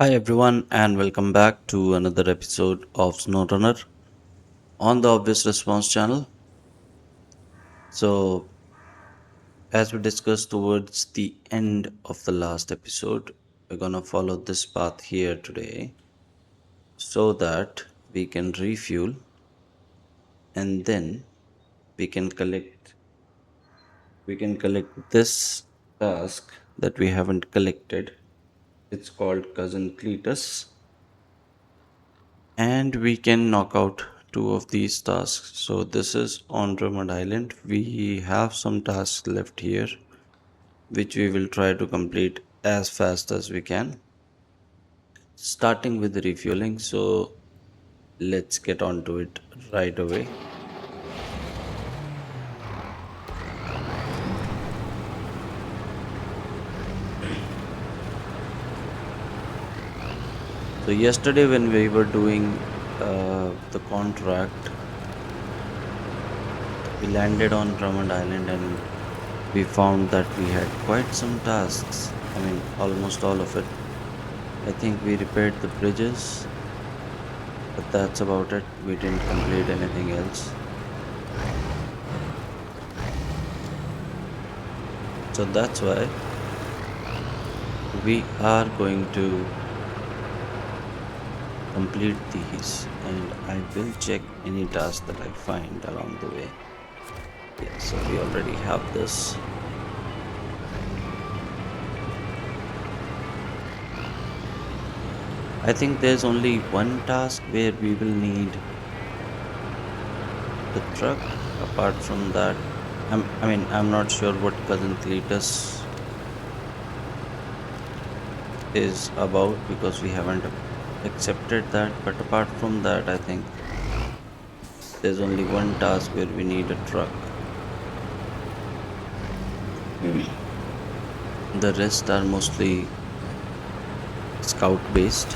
Hi everyone and welcome back to another episode of Snowrunner on the Obvious Response channel. So, as we discussed towards the end of the last episode, we're gonna follow this path here today so that we can refuel and then we can collect this task that we haven't collected. It's called Cousin Cletus and we can knock out two of these tasks. So this is on Drummond Island. We have some tasks left here, which we will try to complete as fast as we can, starting with the refueling. So let's get on to it right away. So yesterday when we were doing the contract, we landed on Drummond Island and we found that we had quite some tasks. I mean, almost all of it. I think we repaired the bridges, but that's about it. We didn't complete anything else. So that's why we are going to complete these and I will check any task that I find along the way. Yeah, so we already have this. I think there's only one task where we will need the truck. Apart from that, I'm not sure what Cousin Cletus is about because we haven't accepted that. But apart from that, I think there's only one task where we need a truck. The rest are mostly scout based.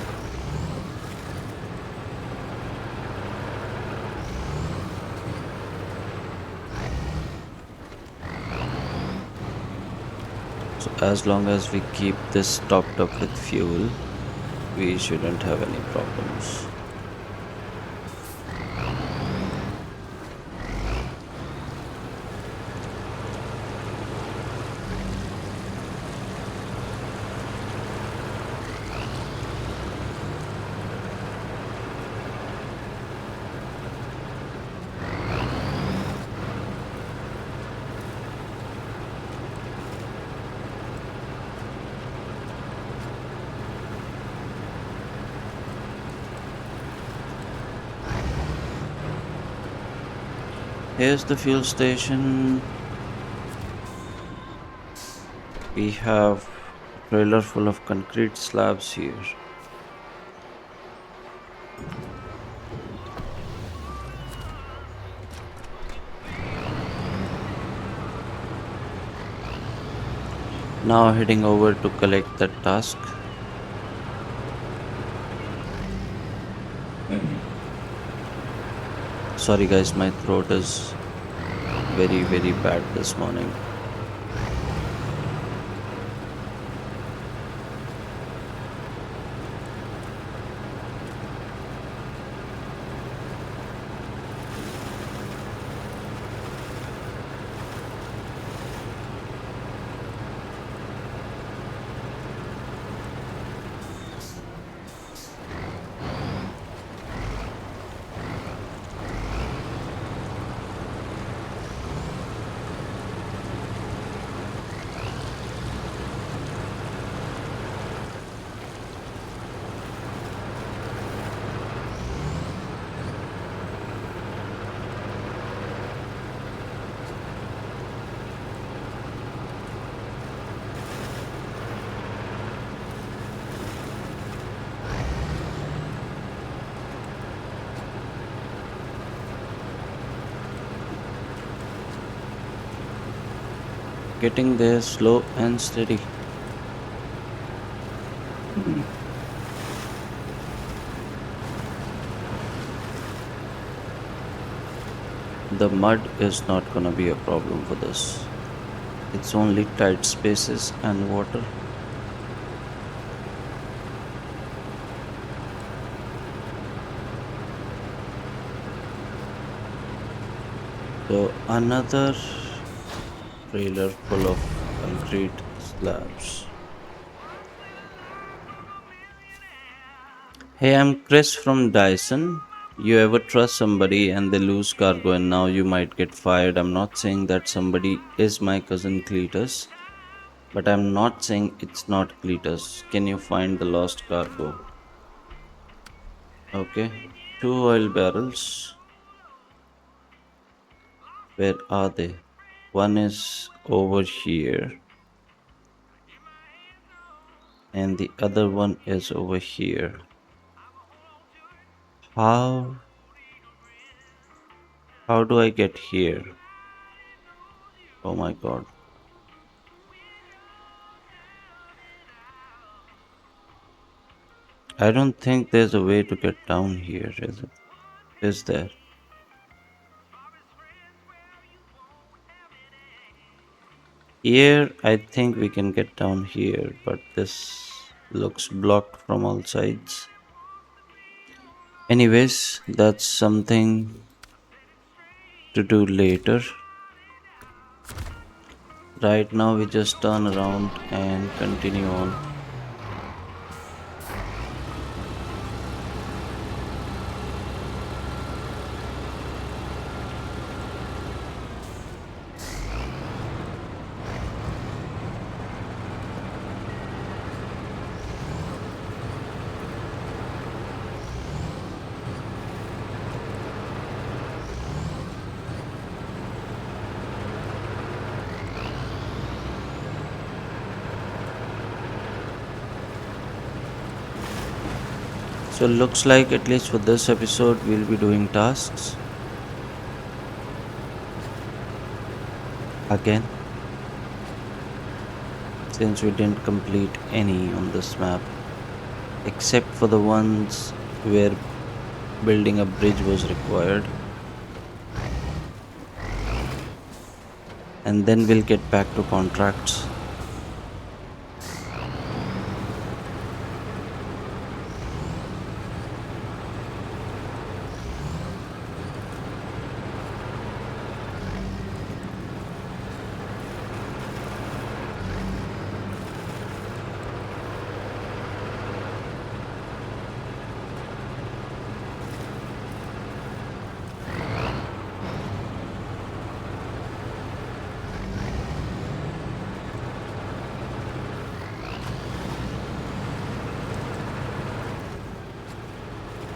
So as long as we keep this topped up with fuel, we shouldn't have any problems. Here's the fuel station. We have a trailer full of concrete slabs here. Now heading over to collect that task. Sorry guys, my throat is very bad this morning. Getting there slow and steady. The mud is not gonna be a problem for this. It's only tight spaces and water. So another trailer full of concrete slabs. Hey, I'm Chris from Dyson. You ever trust somebody and they lose cargo and now you might get fired? I'm not saying that somebody is my cousin Cletus, but I'm not saying it's not Cletus. Can you find the lost cargo? Okay. Two oil barrels. Where are they? One is over here and the other one is over here. How how do I get here? Oh my god. I don't think there's a way to get down here, is it? Is there? Here, I think we can get down here, but this looks blocked from all sides. Anyways, that's something to do later. Right now, we just turn around and continue on. So, looks like at least for this episode, we'll be doing tasks again, since we didn't complete any on this map, except for the ones where building a bridge was required. And then we'll get back to contracts.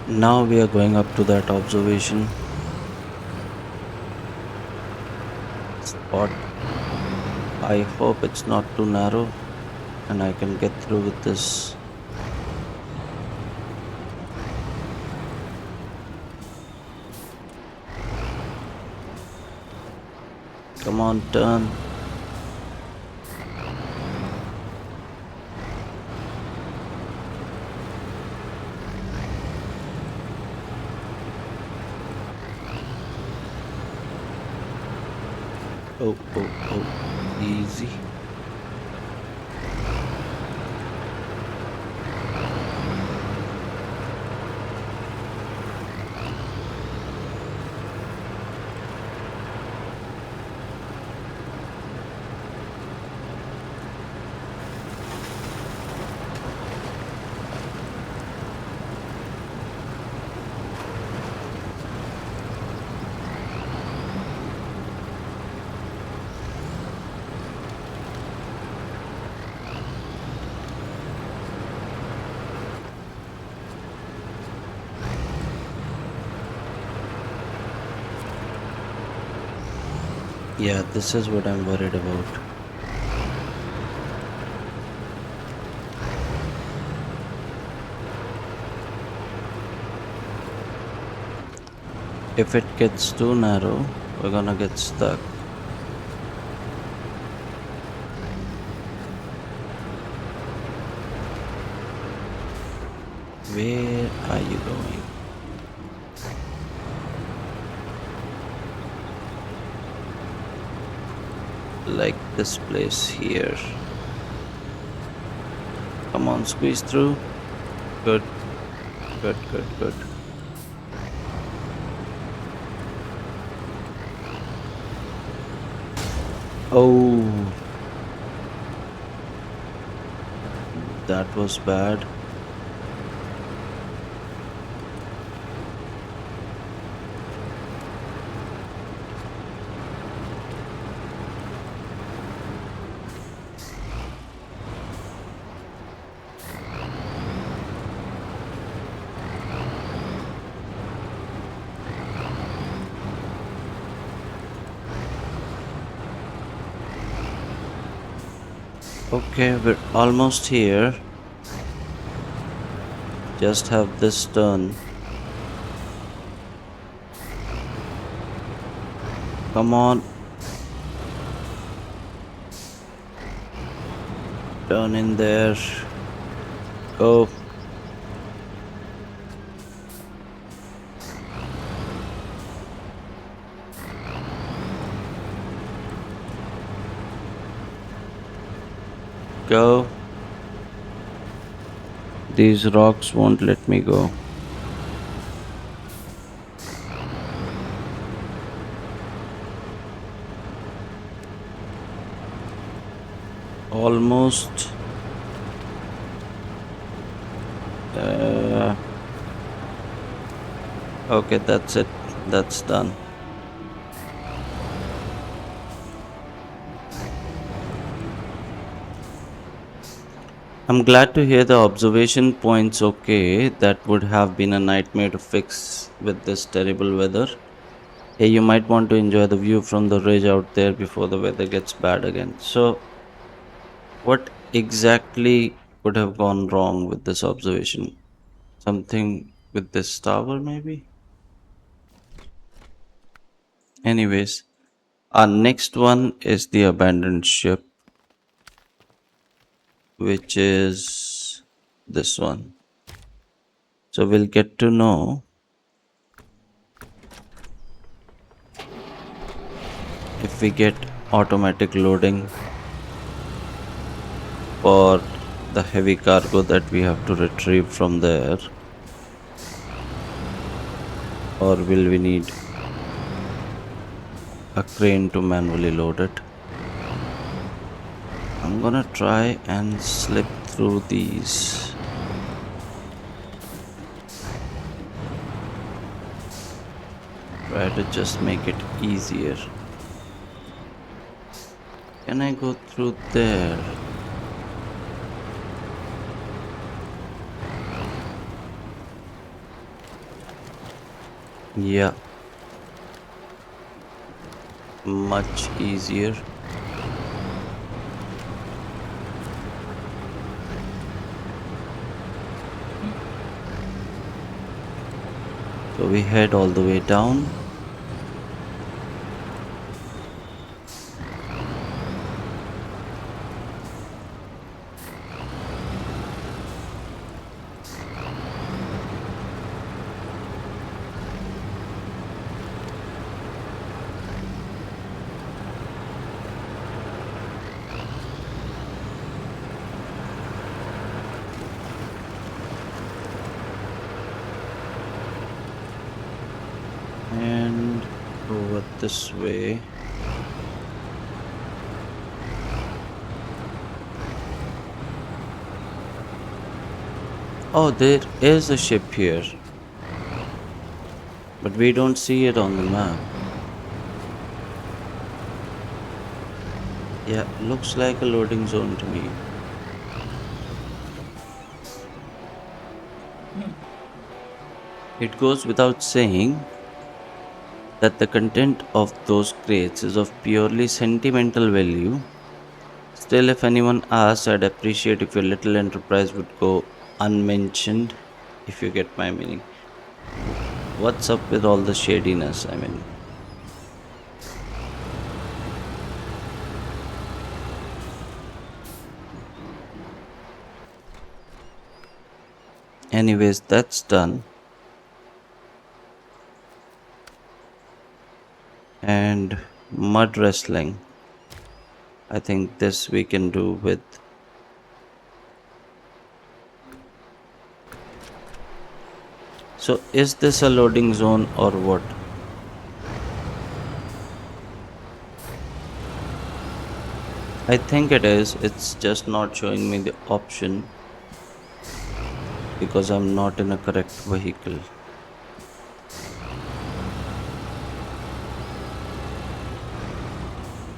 Now we are going up to that observation spot. I hope it's not too narrow and I can get through with this. Come on, turn. Oh, oh, oh. Easy. Yeah, this is what I'm worried about. If it gets too narrow, we're gonna get stuck. Where are you going? Like this place here. Come on, squeeze through. Good, good, good, good. Oh, that was bad. Okay, we're almost here. Just have this turn. Come on, turn in there. Go, go. These rocks won't let me go. Almost. Uh, okay, that's it. That's done. I'm glad to hear the observation points okay. That would have been a nightmare to fix with this terrible weather. Hey, you might want to enjoy the view from the ridge out there before the weather gets bad again. So, what exactly could have gone wrong with this observation? Something with this tower, maybe? Anyways, our next one is the abandoned ship, which is this one. So, we'll get to know if we get automatic loading for the heavy cargo that we have to retrieve from there, or will we need a crane to manually load it. I'm gonna try and slip through these. Try to just make it easier. Can I go through there? Yeah, much easier. So we head all the way down. And over this way. Oh, there is a ship here, but we don't see it on the map. Yeah, looks like a loading zone to me. It goes without saying that the content of those crates is of purely sentimental value. Still, if anyone asks, I'd appreciate if your little enterprise would go unmentioned, if you get my meaning. What's up with all the shadiness? I mean, anyways, that's done. And mud wrestling. I think this we can do with. So, is this a loading zone or what? I think it is. It's just not showing me the option because I'm not in a correct vehicle.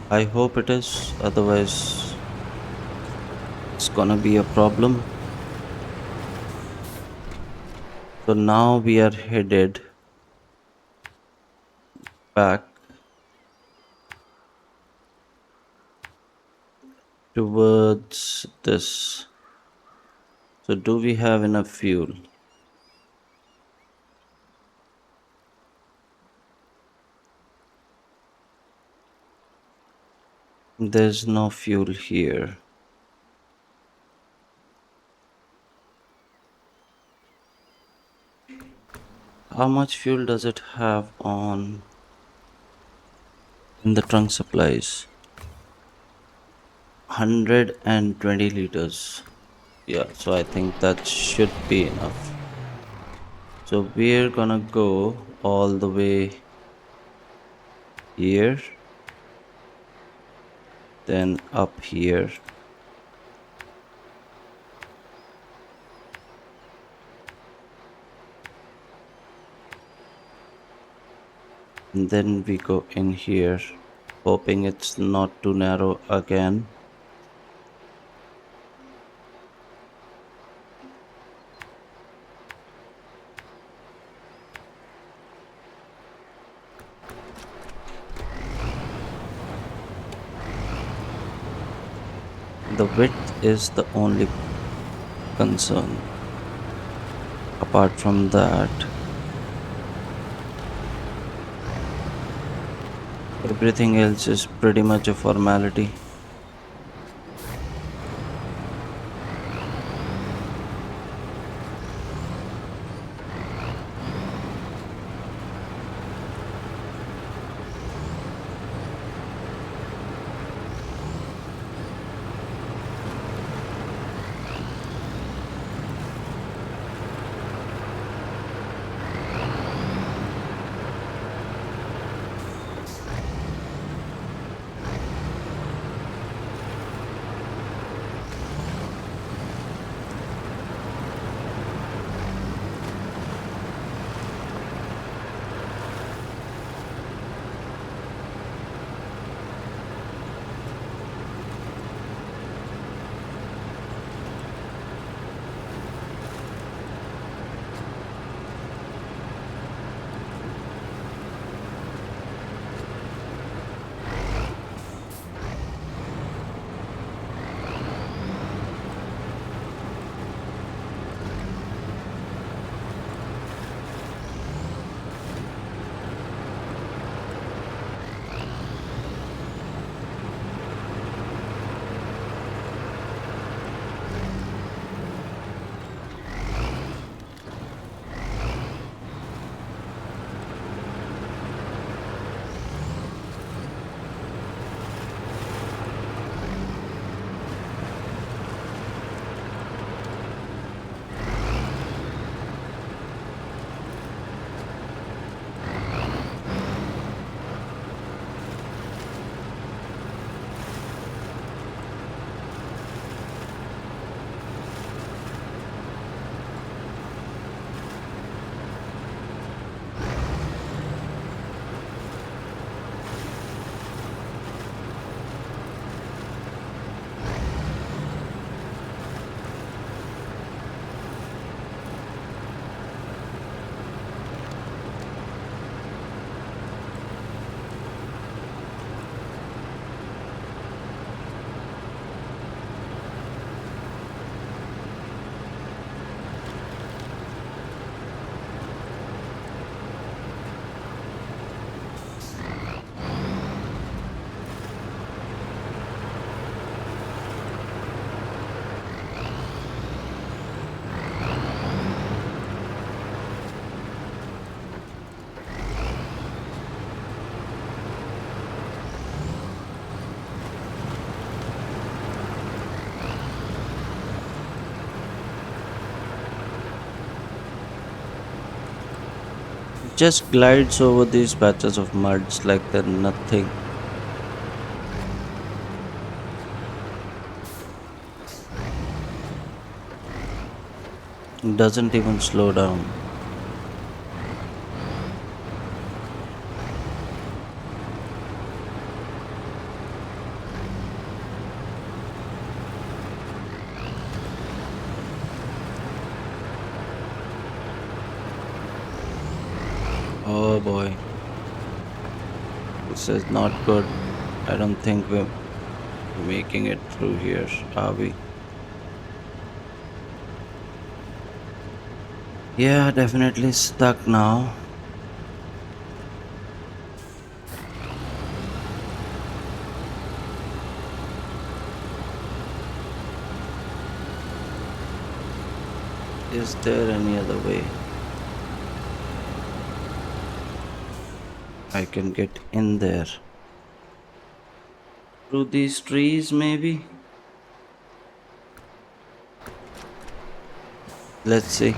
I hope it is, otherwise, it's gonna be a problem. So now we are headed back towards this. So, do we have enough fuel? There's no fuel here. How much fuel does it have on in the trunk supplies? 120 liters. Yeah, so I think that should be enough. So we're gonna go all the way here, then up here, and then we go in here, hoping it's not too narrow again. The width is the only concern. Apart from that, everything else is pretty much a formality. Just glides over these patches of muds like they're nothing. Doesn't even slow down. Oh boy, this is not good. I don't think we're making it through here, are we? Yeah, definitely stuck now. Is there any other way I can get in there? Through these trees, maybe? Let's see.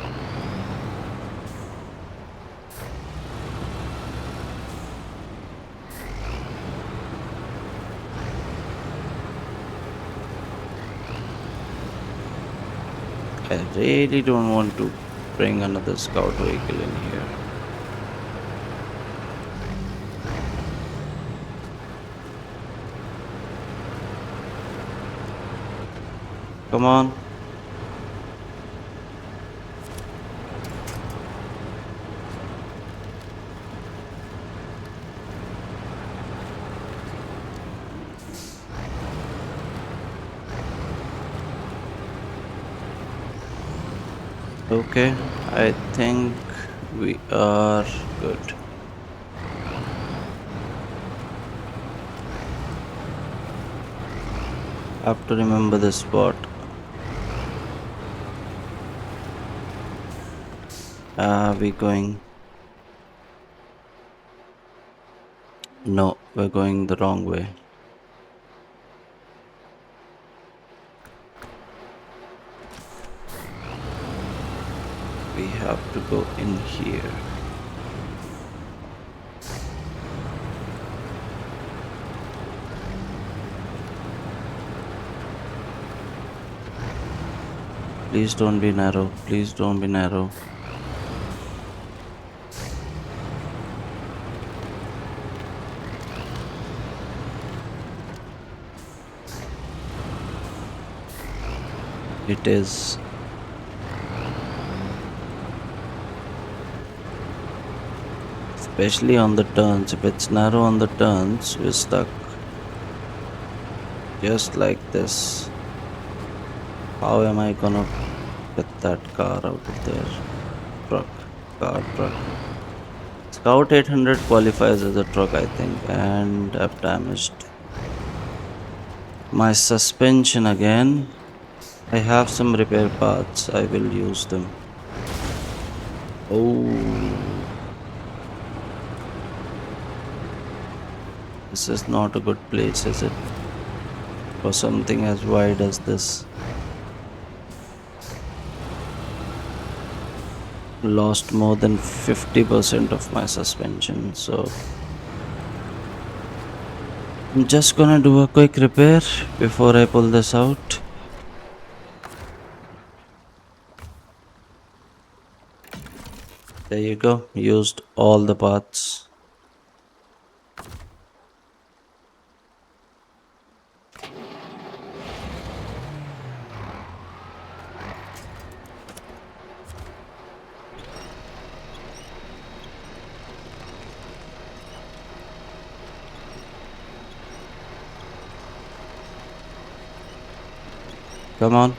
I really don't want to bring another scout vehicle in here. Come on. Okay, I think we are good. Have to remember this spot. Are we going? No, we're going the wrong way. We have to go in here. Please don't be narrow. Please don't be narrow. It is. Especially on the turns. If it's narrow on the turns, we're stuck. Just like this. How am I gonna get that car out of there? Truck. Truck. Scout 800 qualifies as a truck, I think, and I've damaged my suspension again. I have some repair parts, I will use them. Oh, this is not a good place, is it? For something as wide as this. Lost more than 50% of my suspension, so I'm just gonna do a quick repair before I pull this out. There you go, used all the parts. Come on.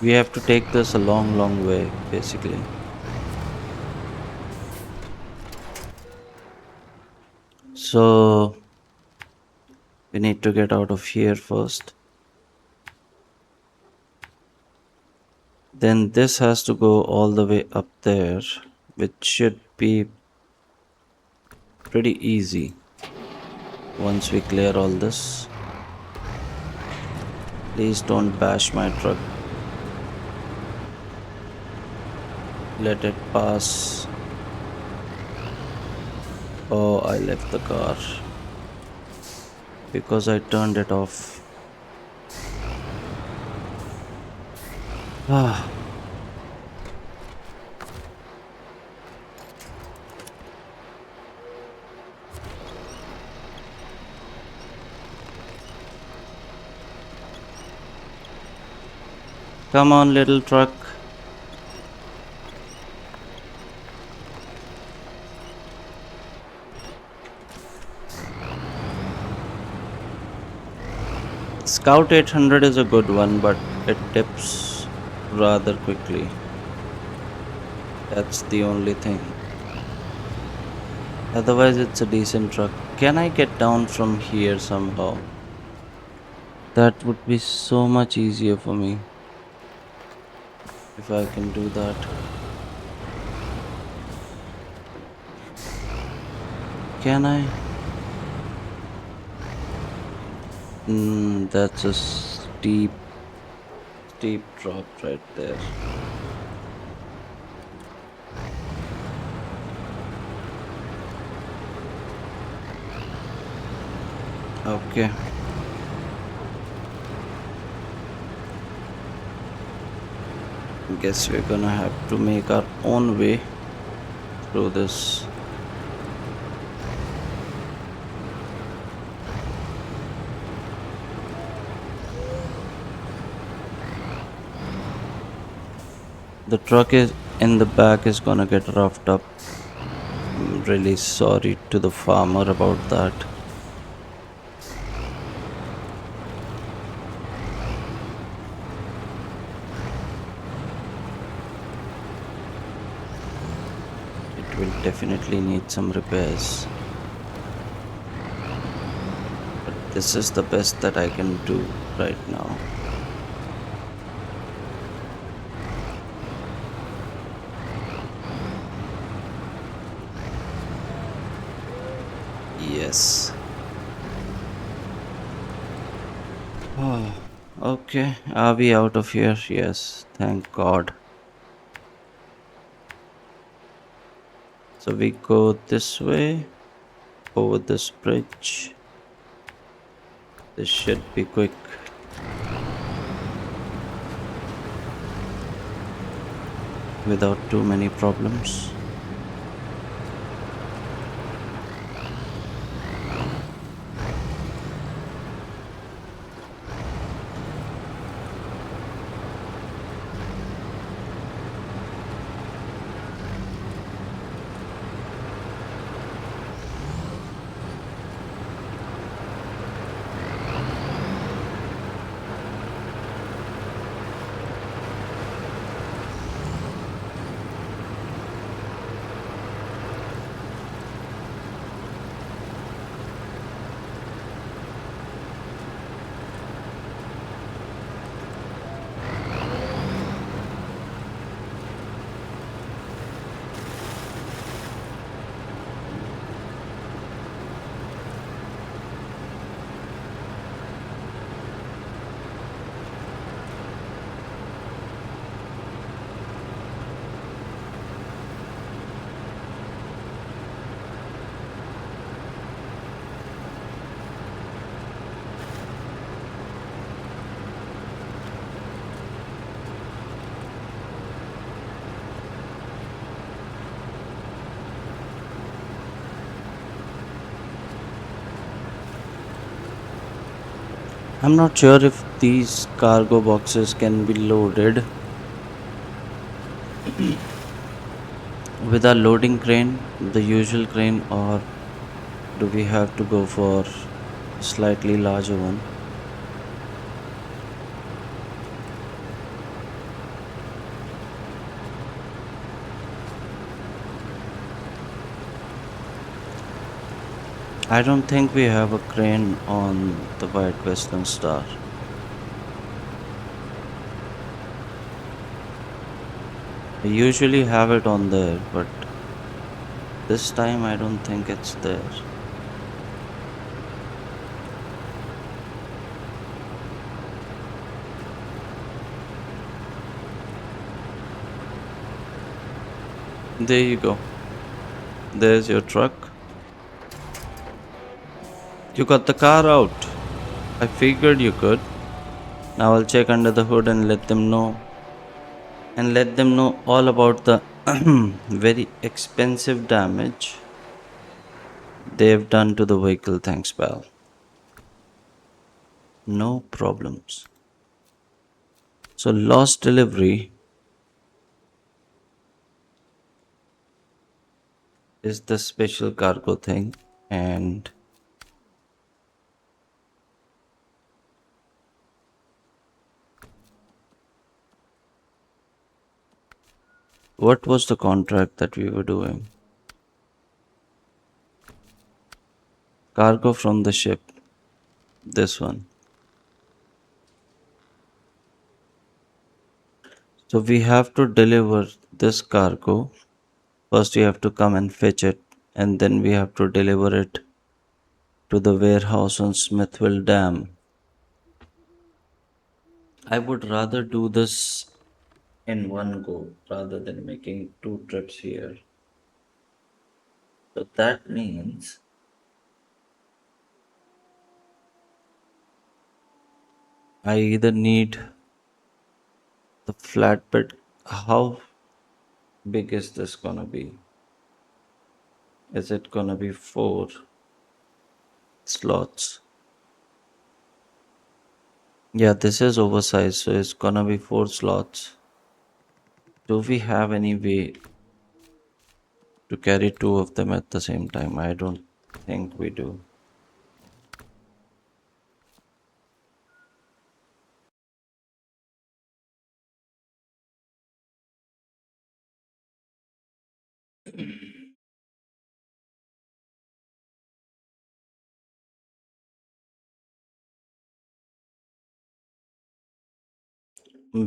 We have to take this a long way, basically. So, we need to get out of here first. Then this has to go all the way up there, which should be pretty easy once we clear all this. Please don't bash my truck. Let it pass. Oh, I left the car because I turned it off. Ah, come on, little truck. Scout 800 is a good one, but it tips rather quickly. That's the only thing. Otherwise, it's a decent truck. Can I get down from here somehow? That would be so much easier for me if I can do that. Can I? That's a steep drop right there. Okay, guess we're gonna have to make our own way through this. The truck is in the back is gonna get roughed up. I'm really sorry to the farmer about that. It will definitely need some repairs. But this is the best that I can do right now. Yes. Oh, okay. Are we out of here? Yes. Thank God. So we go this way over this bridge. This should be quick without too many problems. I'm not sure if these cargo boxes can be loaded with a loading crane, the usual crane, or do we have to go for a slightly larger one? I don't think we have a crane on the White Western Star. I usually have it on there, but this time I don't think it's there. There you go. There's your truck. You got the car out. I figured you could. Now I'll check under the hood and let them know and let them know all about the very expensive damage they've done to the vehicle. Thanks, pal. No problems. So, lost delivery is the special cargo thing, and what was the contract that we were doing? Cargo from the ship. This one. So we have to deliver this cargo. First, we have to come and fetch it, and then we have to deliver it to the warehouse on Smithville Dam. I would rather do this in one go rather than making two trips here. So that means I either need the flatbed. How big is this gonna be? Is it gonna be four slots? Yeah, this is oversized, so it's gonna be four slots. Do we have any way to carry two of them at the same time? I don't think we do.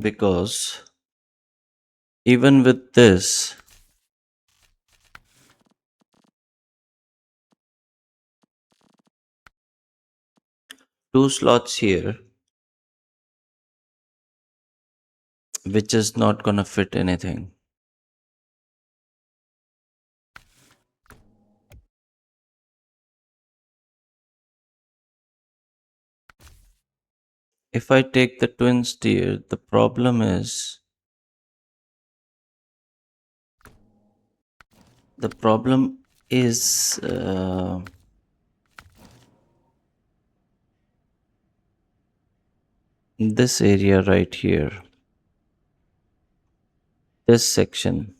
Because even with this, two slots here, which is not gonna fit anything. If I take the twin steer, the problem is the problem is this area right here, this section.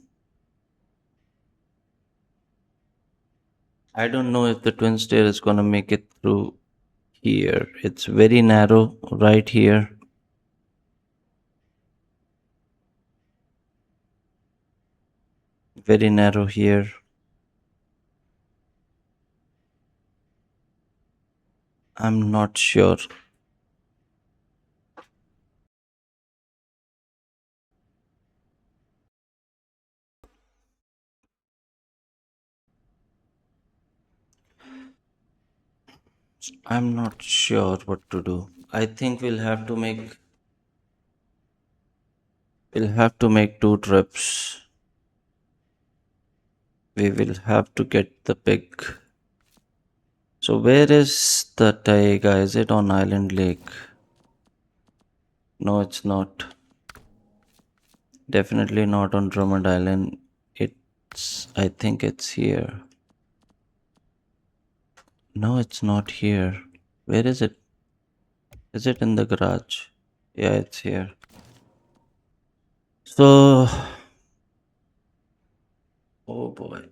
I don't know if the twin steer is gonna make it through here. It's very narrow right here, very narrow here. I'm not sure. I'm not sure what to do. I think we'll have to make two trips. We will have to get the pig. So where is the taiga? Is it on Island Lake? No, it's not. Definitely not on Drummond Island. I think it's here. No, it's not here. Where is it? Is it in the garage? Yeah, it's here. So, oh boy.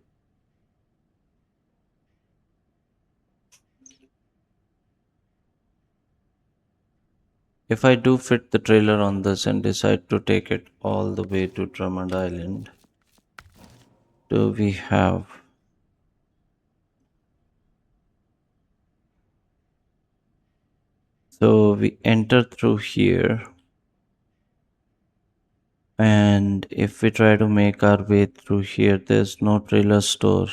If I do fit the trailer on this and decide to take it all the way to Drummond Island, do we have? So we enter through here, and if we try to make our way through here, there's no trailer store.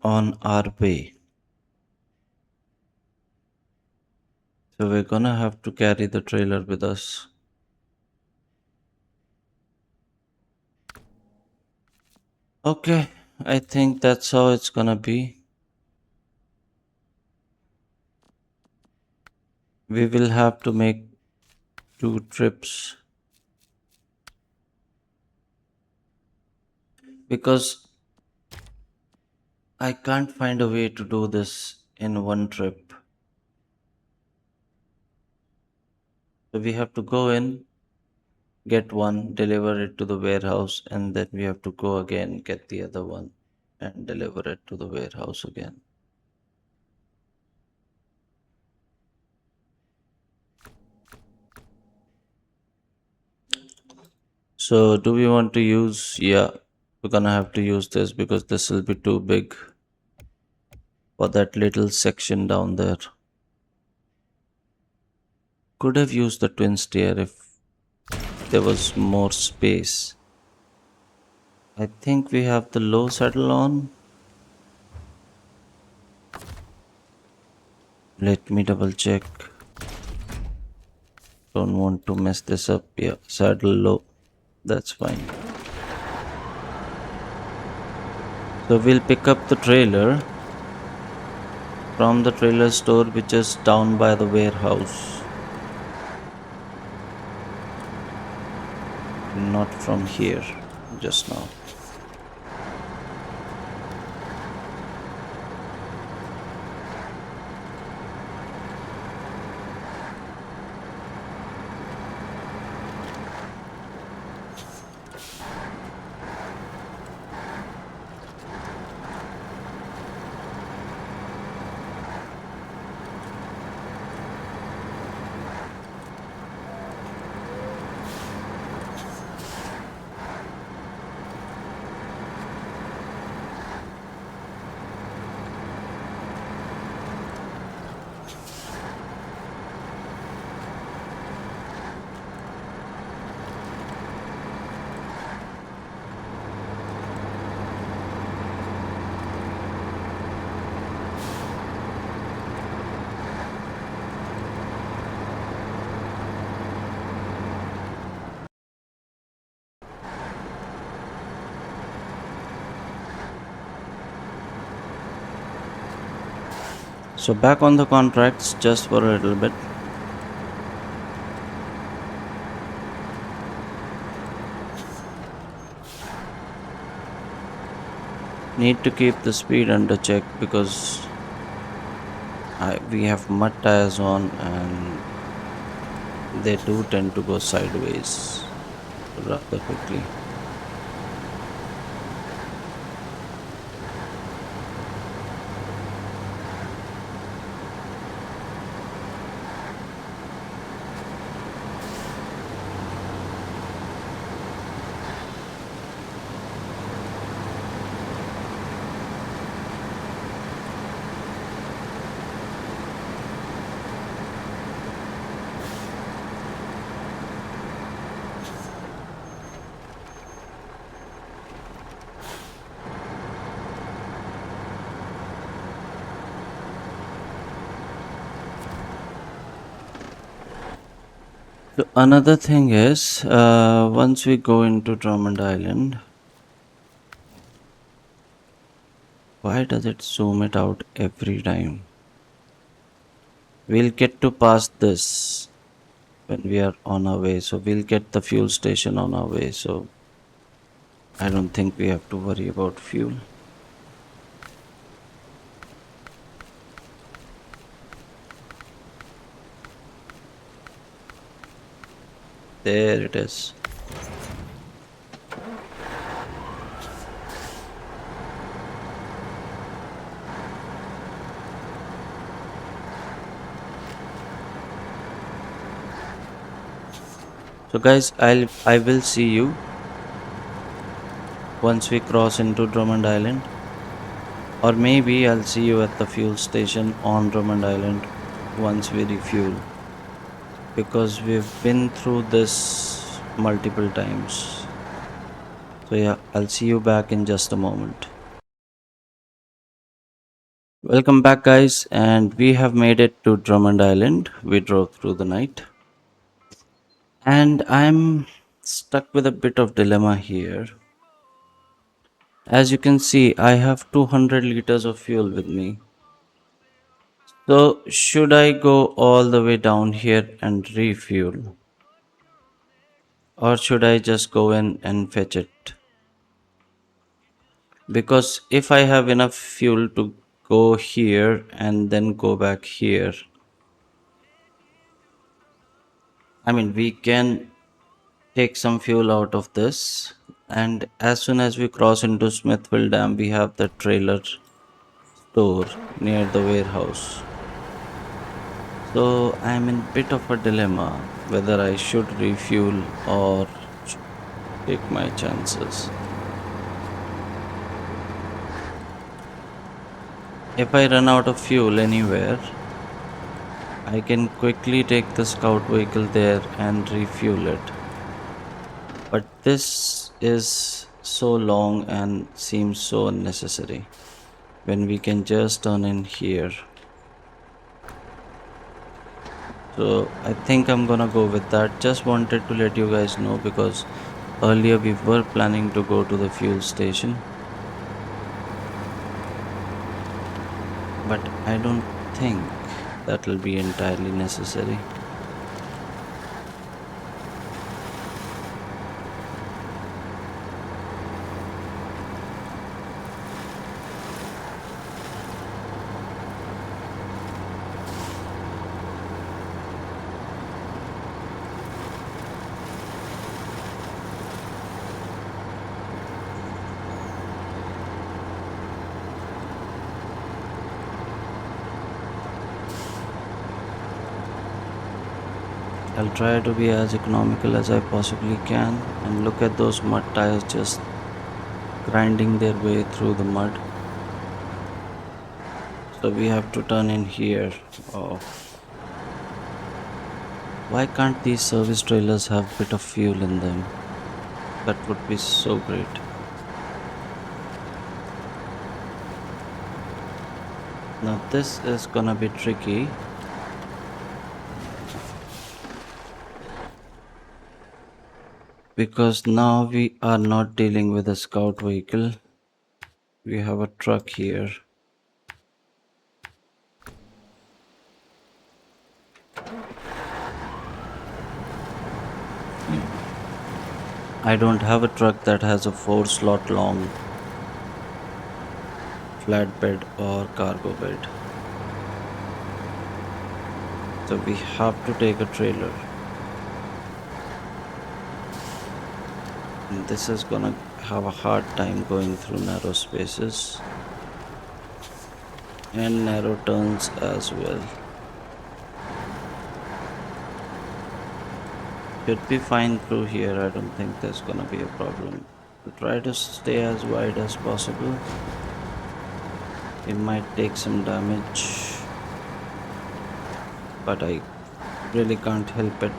On our way. So we're gonna have to carry the trailer with us. Okay, I think that's how it's gonna be. We will have to make two trips because I can't find a way to do this in one trip. So we have to go in, get one, deliver it to the warehouse, and then we have to go again, get the other one, and deliver it to the warehouse again. So, do we want to use? Yeah, we're gonna have to use this because this will be too big for that little section down there. Could have used the twin stair if there was more space. I think we have the low saddle on. Let me double check. Don't want to mess this up. Yeah, saddle low. That's fine. So we'll pick up the trailer from the trailer store, which is down by the warehouse, not from here just now. So back on the contracts just for a little bit. Need to keep the speed under check because we have mud tires on and they do tend to go sideways rather quickly. So another thing is, once we go into Drummond Island, why does it zoom it out every time? We'll get to pass this when we are on our way. So we'll get the fuel station on our way. So I don't think we have to worry about fuel. There it is. So guys, I will see you once we cross into Drummond Island, or maybe I'll see you at the fuel station on Drummond Island once we refuel, because we've been through this multiple times. So yeah, I'll see you back in just a moment. Welcome back guys, and we have made it to Drummond Island. We drove through the night. And I'm stuck with a bit of dilemma here. As you can see, I have 200 liters of fuel with me. So, should I go all the way down here and refuel? Or should I just go in and fetch it? Because if I have enough fuel to go here and then go back here, I mean, we can take some fuel out of this. And as soon as we cross into Smithville Dam, we have the trailer store near the warehouse. So I'm in bit of a dilemma whether I should refuel or take my chances. If I run out of fuel anywhere, I can quickly take the scout vehicle there and refuel it. But this is so long and seems so unnecessary when we can just turn in here. So I think I'm gonna go with that. Just wanted to let you guys know because earlier we were planning to go to the fuel station, but I don't think that will be entirely necessary. I'll try to be as economical as I possibly can, and look at those mud tires just grinding their way through the mud. So we have to turn in here. Oh, why can't these service trailers have bit of fuel in them? That would be so great. Now this is gonna be tricky because now we are not dealing with a scout vehicle. We have a truck here. I don't have a truck that has a 4 slot long flatbed or cargo bed. So we have to take a trailer. And this is gonna have a hard time going through narrow spaces and narrow turns as well. Should be fine through here. I don't think there's gonna be a problem. We'll try to stay as wide as possible. We might take some damage, but I really can't help it.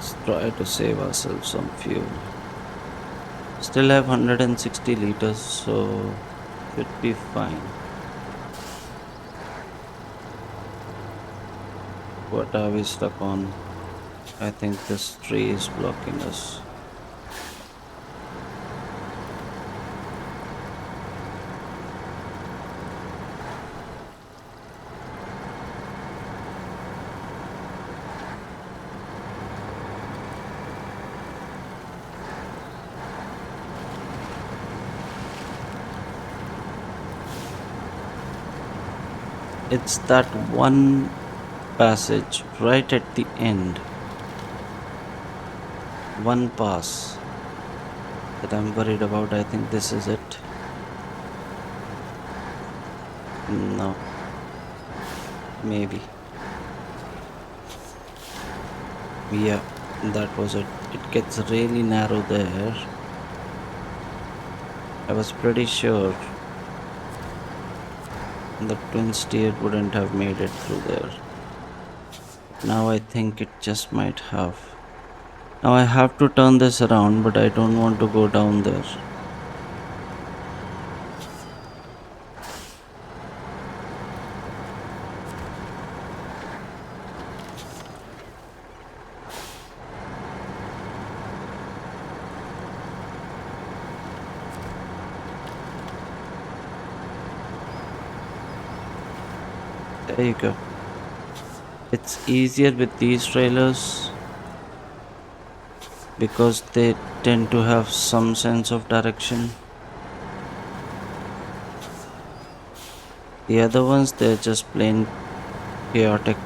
Let's try to save ourselves some fuel. Still have 160 liters, so should be fine. What are we stuck on? I think this tree is blocking us. It's that one passage right at the end, one pass that I'm worried about. I think this is it. No, maybe. Yeah, that was it. It gets really narrow there. I was pretty sure the twin steer wouldn't have made it through there. Now I think it just might have. Now I have to turn this around, but I don't want to go down there. There you go. It's easier with these trailers because they tend to have some sense of direction. The other ones, they're just plain chaotic.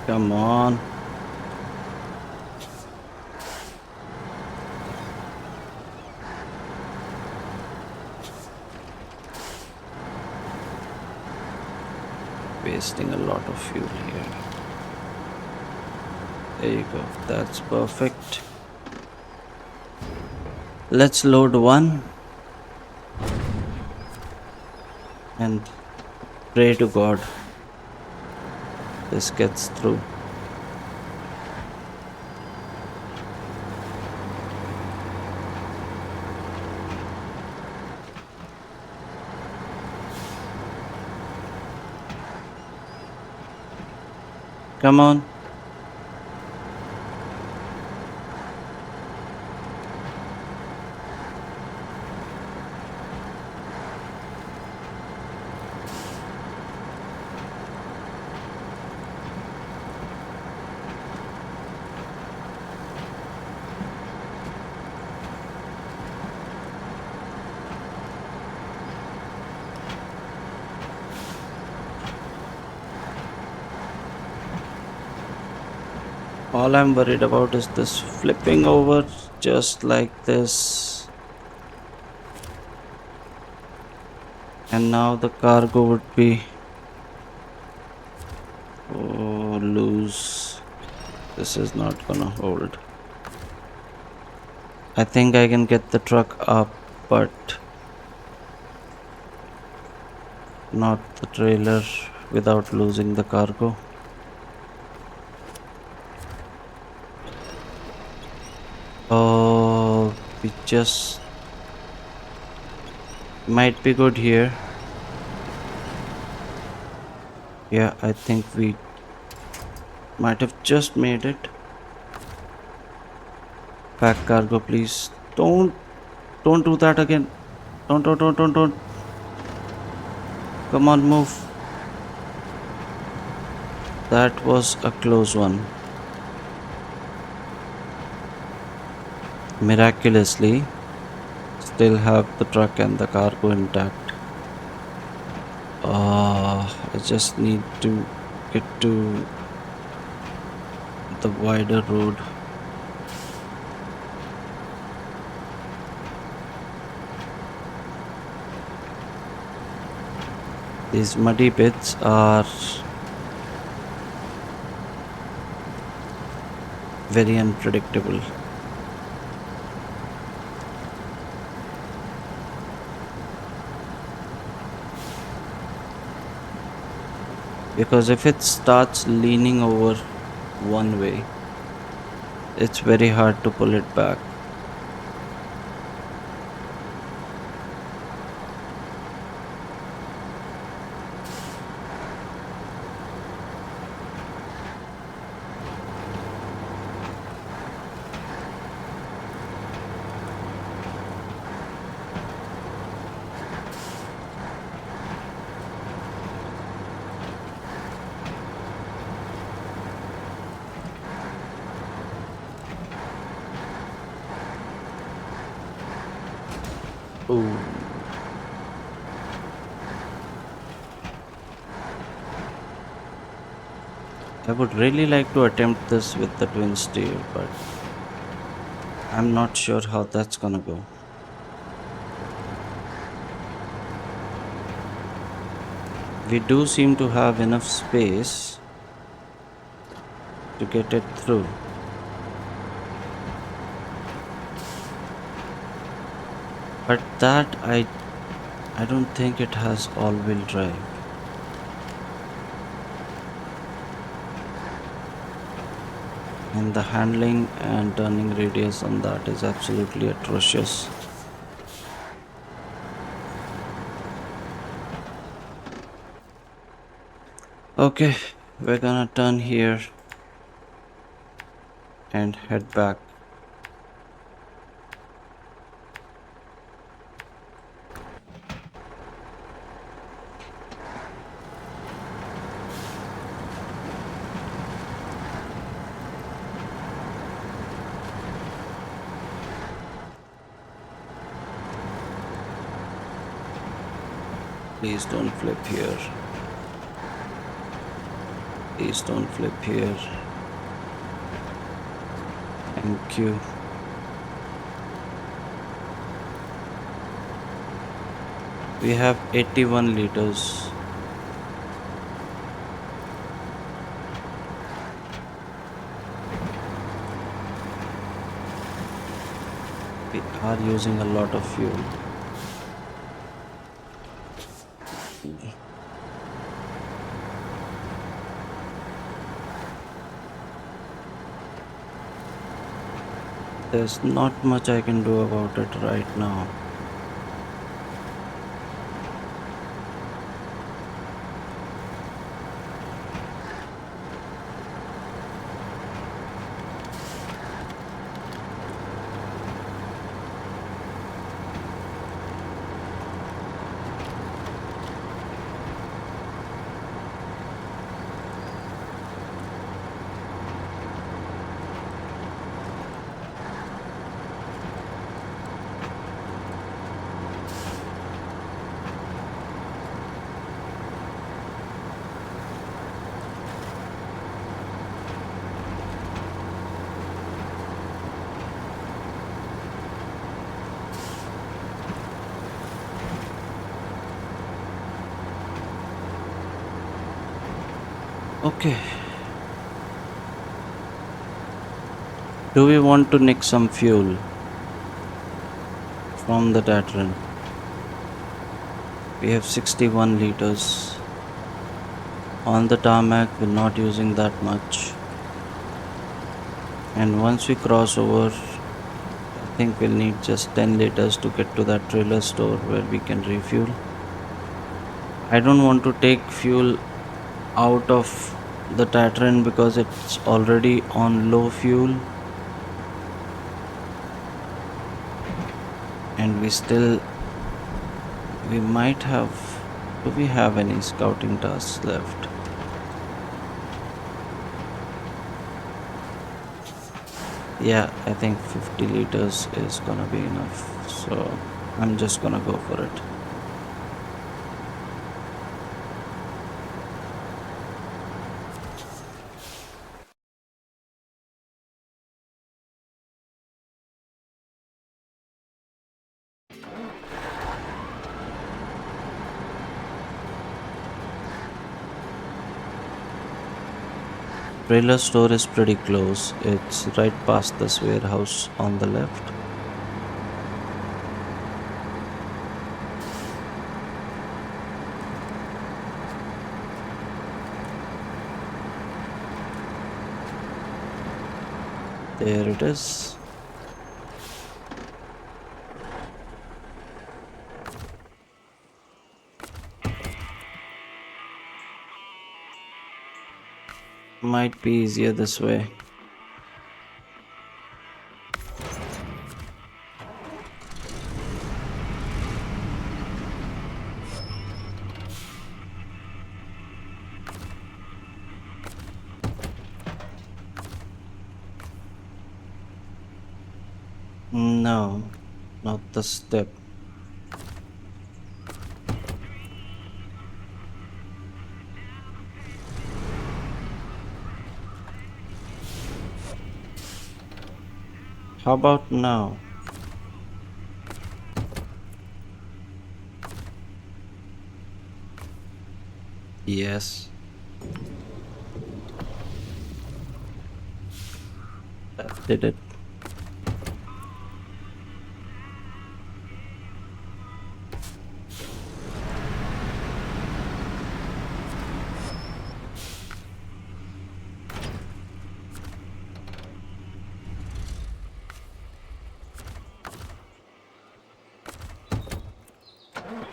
Come on. Wasting a lot of fuel here. There you go. That's perfect. Let's load one and pray to God this gets through. Come on. All I'm worried about is this flipping over just like this. And now the cargo would be loose. This is not gonna hold. I think I can get the truck up, but not the trailer without losing the cargo. Oh, we just might be good here. Yeah, I think we might have just made it. Pack cargo, please. Don't do that again. Don't. Come on, move. That was a close one. Miraculously, still have the truck and the cargo intact. I just need to get to the wider road. These muddy bits are very unpredictable. Because if it starts leaning over one way, it's very hard to pull it back. Oh, I would really like to attempt this with the twin steer, but I'm not sure how that's gonna go. We do seem to have enough space to get it through. But I don't think it has all-wheel drive. And the handling and turning radius on that is absolutely atrocious. Okay, we're gonna turn here and head back. Please don't flip here. Please don't flip here. Thank you. We have 81 liters. We are using a lot of fuel. There's not much I can do about it right now. Okay. Do we want to nick some fuel from the Tatran? We have 61 liters. On the tarmac, we're not using that much. And once we cross over, I think we'll need just 10 liters to get to that trailer store where we can refuel. I don't want to take fuel out of the Tatran because it's already on low fuel. And we might have, do we have any scouting tasks left? Yeah, I think 50 liters is gonna be enough. So I'm just gonna go for it. Trailer store is pretty close. It's right past this warehouse on the left. There it is. Might be easier this way. No, not the step. How about now? Yes. That did it.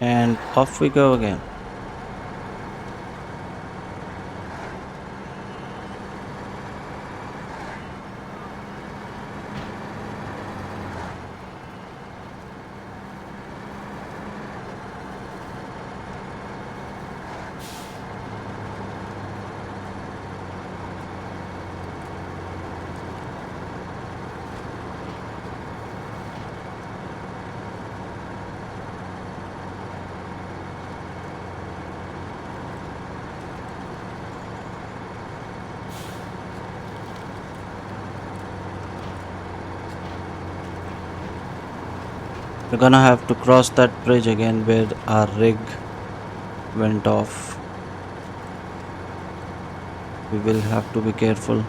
And off we go again. We're gonna have to cross that bridge again where our rig went off. We will have to be careful.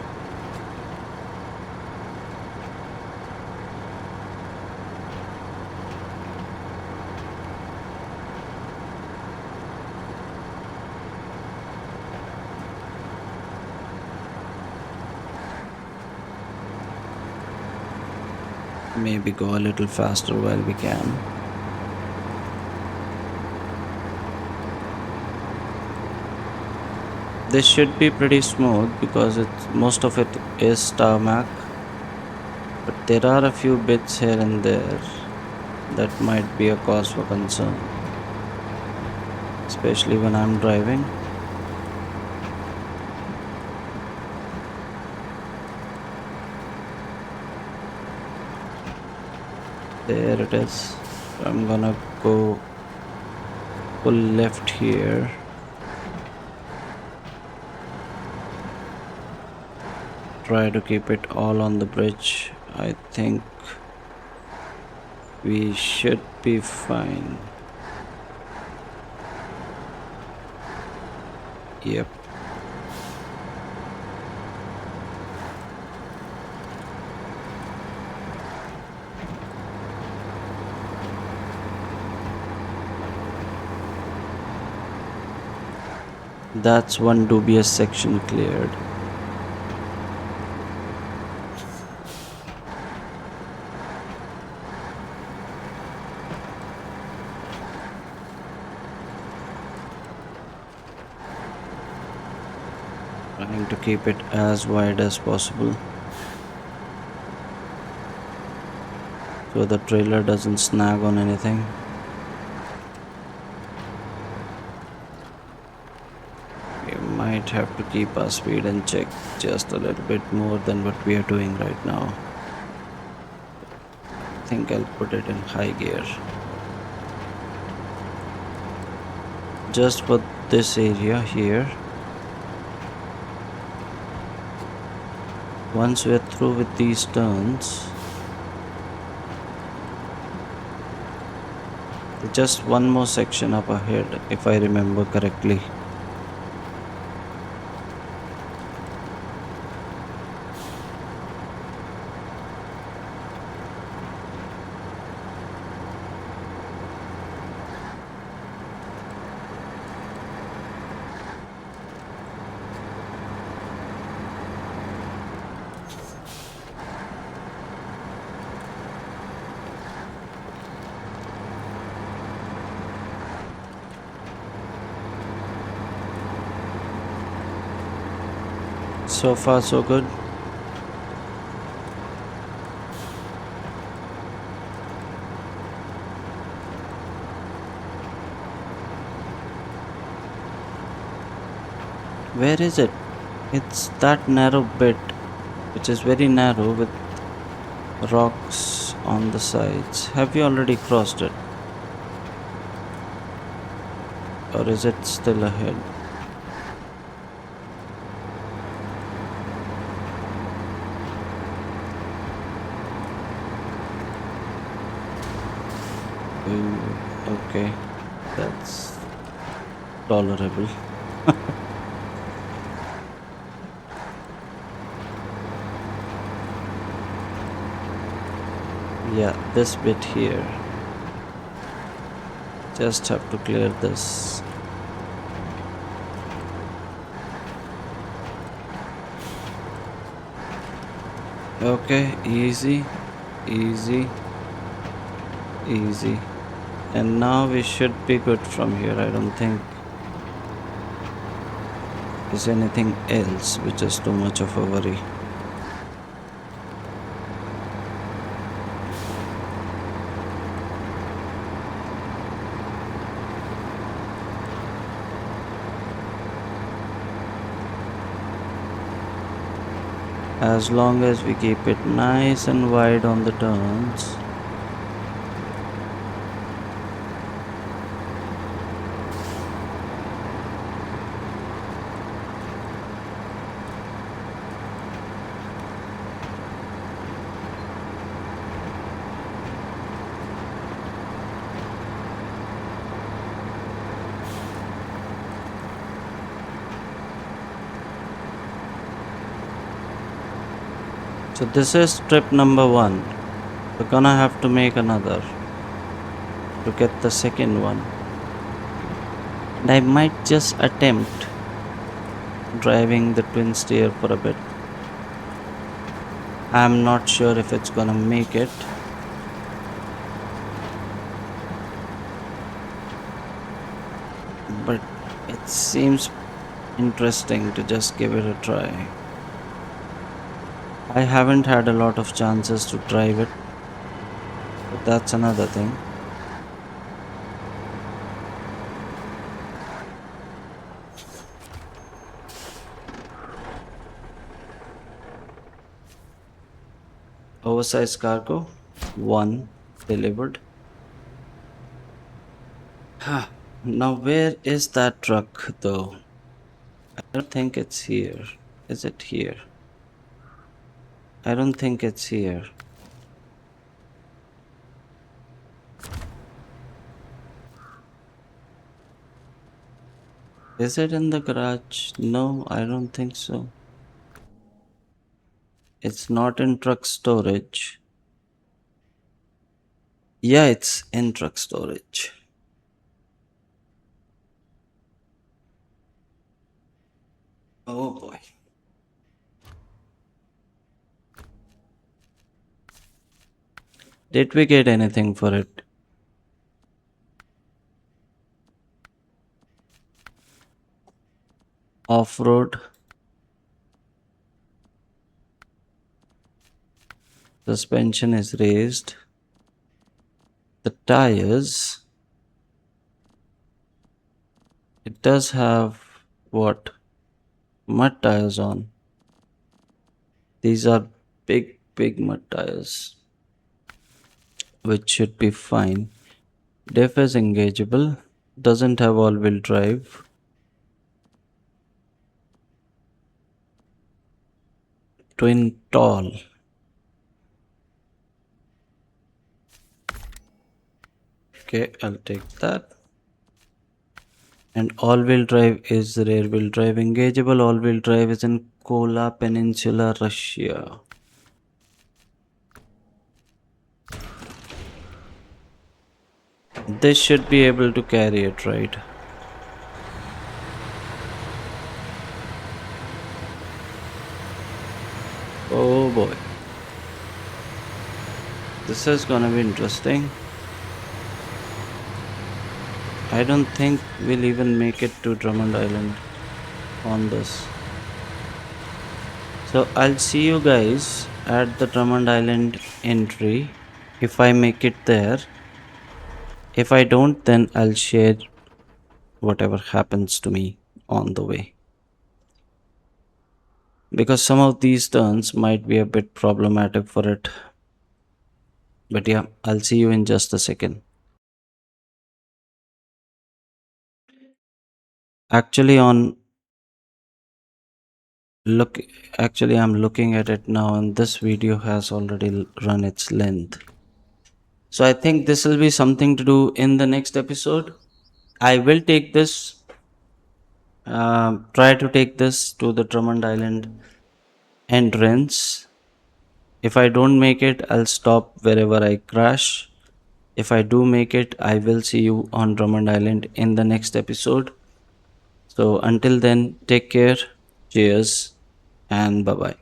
Maybe go a little faster while we can. This should be pretty smooth because most of it is tarmac, but there are a few bits here and there that might be a cause for concern, especially when I'm driving. There it is. I'm gonna go pull left here. Try to keep it all on the bridge. I think we should be fine. Yep. That's one dubious section cleared. Trying to keep it as wide as possible so the trailer doesn't snag on anything. We might have to keep our speed in check just a little bit more than what we are doing right now. I think I'll put it in high gear just for this area here. Once we're through with these turns, just one more section up ahead if I remember correctly. So far so good. Where is it? It's that narrow bit, which is very narrow with rocks on the sides. Have you already crossed it? Or is it still ahead? Ooh, okay. That's tolerable. Yeah, this bit here. Just have to clear this. Okay, easy, easy, easy. And now we should be good from here. I don't think there's anything else which is too much of a worry. As long as we keep it nice and wide on the turns. So this is trip number 1. We're gonna have to make another to get the second one. And I might just attempt driving the twin steer for a bit. I'm not sure if it's gonna make it. But it seems interesting to just give it a try. I haven't had a lot of chances to drive it, but that's another thing. Oversized cargo, 1 delivered. Now, where is that truck though? I don't think it's here. Is it here? I don't think it's here. Is it in the garage? No, I don't think so. It's not in truck storage. Yeah, it's in truck storage. Oh boy. Did we get anything for it? Off road. Suspension is raised. The tires. It does have what? Mud tires on. These are big, big mud tires, which should be fine. Diff is engageable. Doesn't have all wheel drive. Twin tall. Okay, I'll take that. And all-wheel drive is rear-wheel drive. Engageable all-wheel drive is in Kola Peninsula, Russia. This should be able to carry it, right? Oh boy. This is gonna be interesting. I don't think we'll even make it to Drummond Island on this. So I'll see you guys at the Drummond Island entry if I make it there. If I don't, then I'll share whatever happens to me on the way. Because some of these turns might be a bit problematic for it. But yeah, I'll see you in just a second. Actually, on look, actually, I'm looking at it now, and this video has already run its length. So I think this will be something to do in the next episode. I will take this, try to take this to the Drummond Island entrance If I don't make it, I'll stop wherever I crash. If I do make it, I will see you on Drummond Island in the next episode. So until then, take care, cheers, and bye bye.